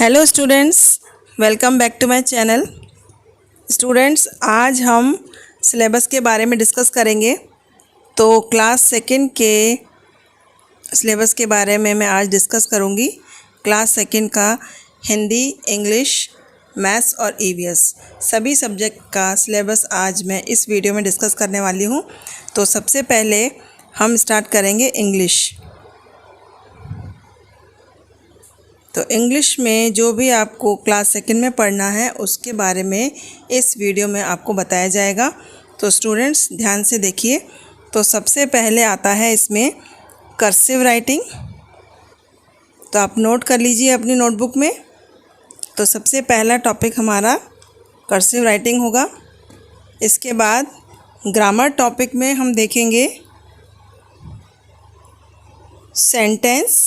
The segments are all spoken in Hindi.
Hello students, welcome back to my channel. Students, आज हम सिलेबस के बारे में डिस्कस करेंगे। तो क्लास सेकंड के सिलेबस के बारे में मैं आज डिस्कस करूंगी। क्लास सेकंड का हिंदी, इंग्लिश, मैथ्स और ईवीएस सभी सब्जेक्ट का सिलेबस आज मैं इस वीडियो में डिस्कस करने वाली हूं। तो सबसे पहले हम स्टार्ट करेंगे इंग्लिश। तो इंग्लिश में जो भी आपको क्लास सेकंड में पढ़ना है उसके बारे में इस वीडियो में आपको बताया जाएगा। तो स्टूडेंट्स ध्यान से देखिए। तो सबसे पहले आता है इसमें कर्सिव राइटिंग। तो आप नोट कर लीजिए अपनी नोटबुक में। तो सबसे पहला टॉपिक हमारा कर्सिव राइटिंग होगा। इसके बाद ग्रामर टॉपिक में हम देखेंगे सेंटेंस।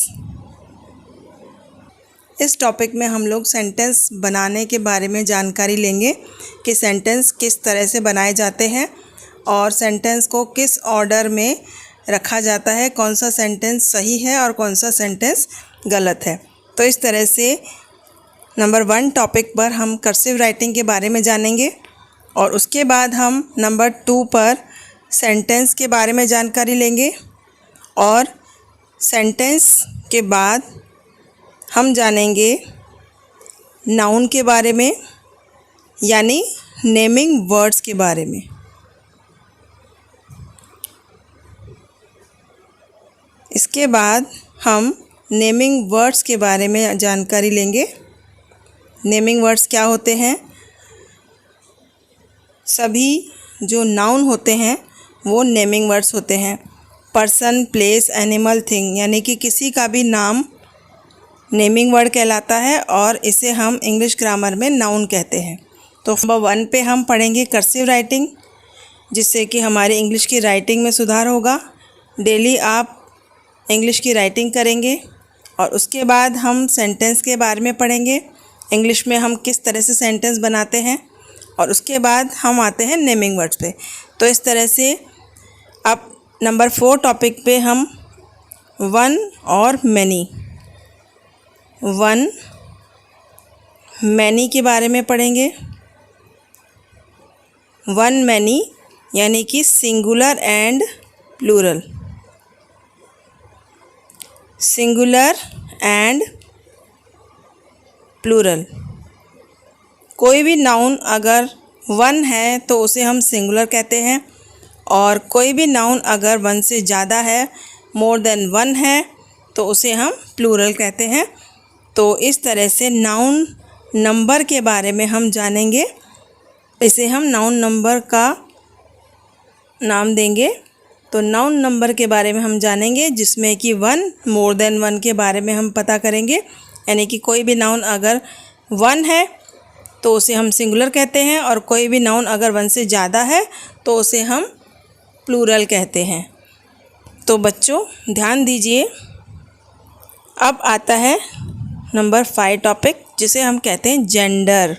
इस टॉपिक में हम लोग सेंटेंस बनाने के बारे में जानकारी लेंगे कि सेंटेंस किस तरह से बनाए जाते हैं और सेंटेंस को किस ऑर्डर में रखा जाता है, कौन सा सेंटेंस सही है और कौन सा सेंटेंस गलत है। तो इस तरह से नंबर 1 टॉपिक पर हम कर्सिव राइटिंग के बारे में जानेंगे और उसके बाद हम नंबर 2 पर सेंटेंस के बारे में जानकारी लेंगे और सेंटेंस के बाद हम जानेंगे नाउन के बारे में, यानी नेमिंग वर्ड्स के बारे में। इसके बाद हम नेमिंग वर्ड्स के बारे में जानकारी लेंगे। नेमिंग वर्ड्स क्या होते हैं? सभी जो नाउन होते हैं वो नेमिंग वर्ड्स होते हैं। पर्सन, प्लेस, एनिमल, थिंग, यानी कि किसी का भी नाम नेमिंग वर्ड कहलाता है और इसे हम इंग्लिश ग्रामर में नाउन कहते हैं। तो नंबर 1 पे हम पढ़ेंगे कर्सिव राइटिंग, जिससे कि हमारी इंग्लिश की राइटिंग में सुधार होगा। डेली आप इंग्लिश की राइटिंग करेंगे और उसके बाद हम सेंटेंस के बारे में पढ़ेंगे, इंग्लिश में हम किस तरह से सेंटेंस बनाते हैं और उसके बाद हम आते हैं नेमिंग वर्ड्स पे। तो इस तरह से अब नंबर 4 टॉपिक पे हम वन और मैनी मैनी के बारे में पढ़ेंगे। वन मैनी यानी कि singular and plural. Singular and plural. कोई भी नाउन अगर वन है तो उसे हम सिंगुलर कहते हैं और कोई भी नाउन अगर वन से ज़्यादा है, मोर देन वन है, तो उसे हम प्लूरल कहते हैं। तो इस तरह से नाउन नंबर के बारे में हम जानेंगे। इसे हम नाउन नंबर का नाम देंगे। तो नाउन नंबर के बारे में हम जानेंगे, जिसमें कि वन, मोर देन वन के बारे में हम पता करेंगे। यानी कि कोई भी नाउन अगर वन है तो उसे हम सिंगुलर कहते हैं और कोई भी नाउन अगर वन से ज़्यादा है तो उसे हम प्लूरल कहते हैं। तो बच्चों ध्यान दीजिए। अब आता है नंबर 5 टॉपिक, जिसे हम कहते हैं जेंडर।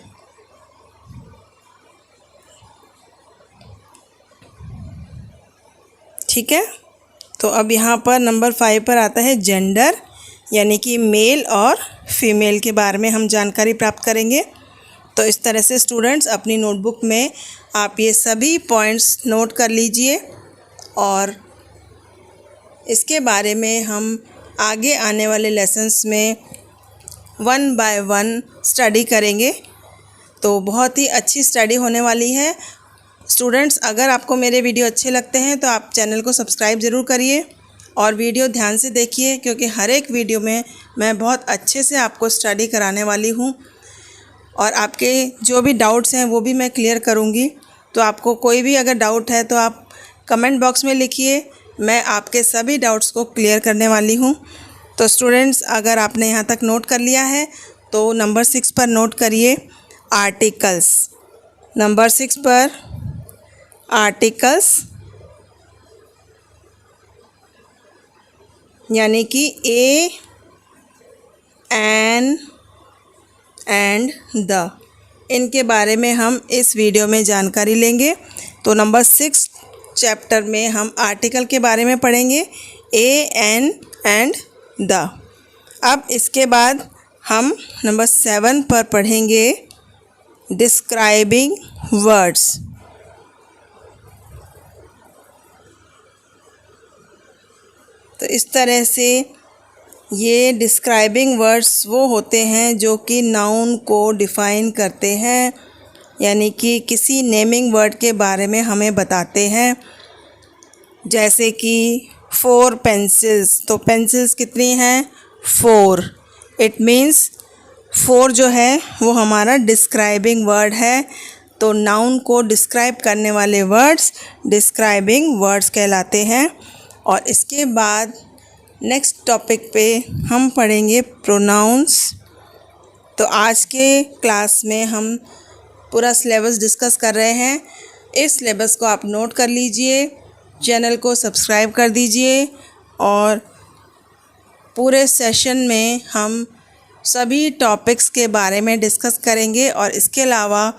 ठीक है। तो अब यहाँ पर नंबर 5 पर आता है जेंडर, यानी कि मेल और फीमेल के बारे में हम जानकारी प्राप्त करेंगे। तो इस तरह से स्टूडेंट्स अपनी नोटबुक में आप ये सभी पॉइंट्स नोट कर लीजिए और इसके बारे में हम आगे आने वाले लेसन्स में 1 बाय 1 स्टडी करेंगे। तो बहुत ही अच्छी स्टडी होने वाली है। स्टूडेंट्स, अगर आपको मेरे वीडियो अच्छे लगते हैं तो आप चैनल को सब्सक्राइब ज़रूर करिए और वीडियो ध्यान से देखिए, क्योंकि हर एक वीडियो में मैं बहुत अच्छे से आपको स्टडी कराने वाली हूँ और आपके जो भी डाउट्स हैं वो भी मैं क्लियर करूँगी। तो आपको कोई भी अगर डाउट है तो आप कमेंट बॉक्स में लिखिए, मैं आपके सभी डाउट्स को क्लियर करने वाली हूँ। तो स्टूडेंट्स, अगर आपने यहाँ तक नोट कर लिया है तो नंबर 6 पर नोट करिए आर्टिकल्स। नंबर 6 पर आर्टिकल्स यानी कि ए, एन एंड द, इनके बारे में हम इस वीडियो में जानकारी लेंगे। तो नंबर 6 चैप्टर में हम आर्टिकल के बारे में पढ़ेंगे, ए, एन एंड द। अब इसके बाद हम नंबर 7 पर पढ़ेंगे डिस्क्राइबिंग वर्ड्स। तो इस तरह से ये डिस्क्राइबिंग वर्ड्स वो होते हैं जो कि नाउन को डिफ़ाइन करते हैं, यानी कि किसी नेमिंग वर्ड के बारे में हमें बताते हैं। जैसे कि 4 पेंसिल्स, तो पेंसिल्स कितनी हैं? 4। इट मीन्स 4 जो है वो हमारा डिस्क्राइबिंग वर्ड है। तो नाउन को डिस्क्राइब करने वाले वर्ड्स डिस्क्राइबिंग वर्ड्स कहलाते हैं। और इसके बाद नेक्स्ट टॉपिक पे हम पढ़ेंगे प्रोनाउंस। तो आज के क्लास में हम पूरा सिलेबस डिस्कस कर रहे हैं। इस सिलेबस को आप नोट कर लीजिए, चैनल को सब्सक्राइब कर दीजिए और पूरे सेशन में हम सभी टॉपिक्स के बारे में डिस्कस करेंगे। और इसके अलावा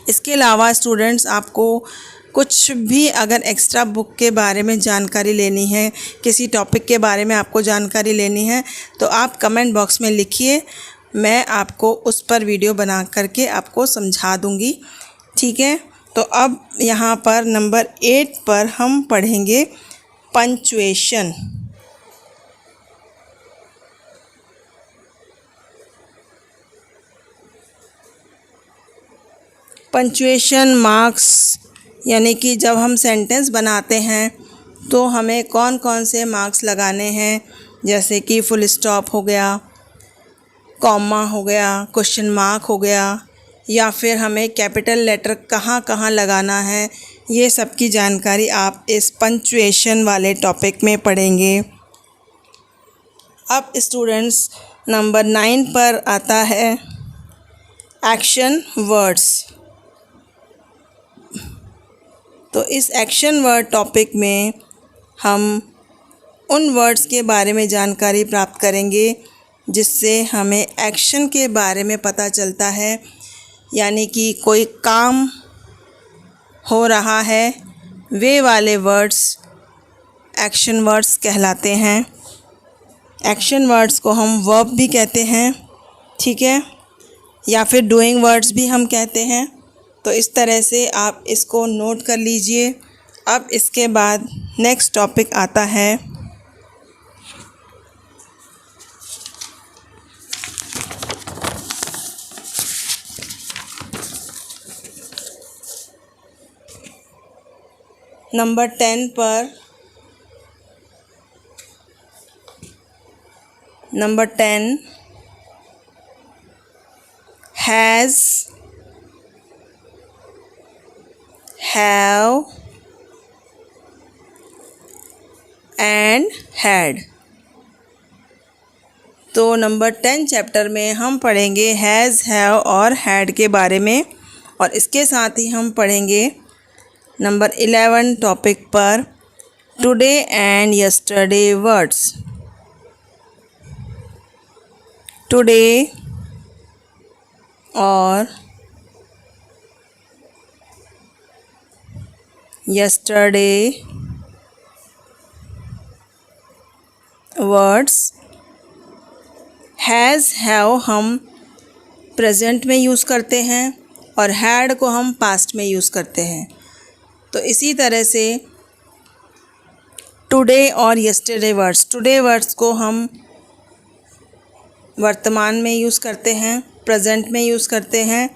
इसके अलावा स्टूडेंट्स, आपको कुछ भी अगर एक्स्ट्रा बुक के बारे में जानकारी लेनी है, किसी टॉपिक के बारे में आपको जानकारी लेनी है, तो आप कमेंट बॉक्स में लिखिए, मैं आपको उस पर वीडियो बना करके आपको समझा दूंगी। ठीक है। तो अब यहाँ पर नंबर 8 पर हम पढ़ेंगे पंक्चुएशन। पंक्चुएशन मार्क्स, यानी कि जब हम सेंटेंस बनाते हैं तो हमें कौन कौन से मार्क्स लगाने हैं। जैसे कि फुल स्टॉप हो गया, कॉमा हो गया, क्वेश्चन मार्क हो गया, या फिर हमें कैपिटल लेटर कहाँ कहाँ लगाना है, ये सब की जानकारी आप इस पंक्चुएशन वाले टॉपिक में पढ़ेंगे। अब स्टूडेंट्स, नंबर 9 पर आता है एक्शन वर्ड्स। तो इस एक्शन वर्ड टॉपिक में हम उन वर्ड्स के बारे में जानकारी प्राप्त करेंगे जिससे हमें एक्शन के बारे में पता चलता है, यानी कि कोई काम हो रहा है, वे वाले वर्ड्स एक्शन वर्ड्स कहलाते हैं। एक्शन वर्ड्स को हम वर्ब भी कहते हैं, ठीक है, या फिर डूइंग वर्ड्स भी हम कहते हैं। तो इस तरह से आप इसको नोट कर लीजिए। अब इसके बाद नेक्स्ट टॉपिक आता है नंबर 10 पर। Number 10 has, have and had। तो नंबर 10 चैप्टर में हम पढ़ेंगे हैज़, हैव और हैड के बारे में। और इसके साथ ही हम पढ़ेंगे नंबर 11 टॉपिक पर today and yesterday words. Today और yesterday वर्ड्स। हैज़, हैव हम प्रेजेंट में यूज़ करते हैं और हैड को हम पास्ट में यूज़ करते हैं। तो इसी तरह से टुडे और यस्टरडे वर्ड्स, टुडे वर्ड्स को हम वर्तमान में यूज़ करते हैं, प्रेजेंट में यूज़ करते हैं,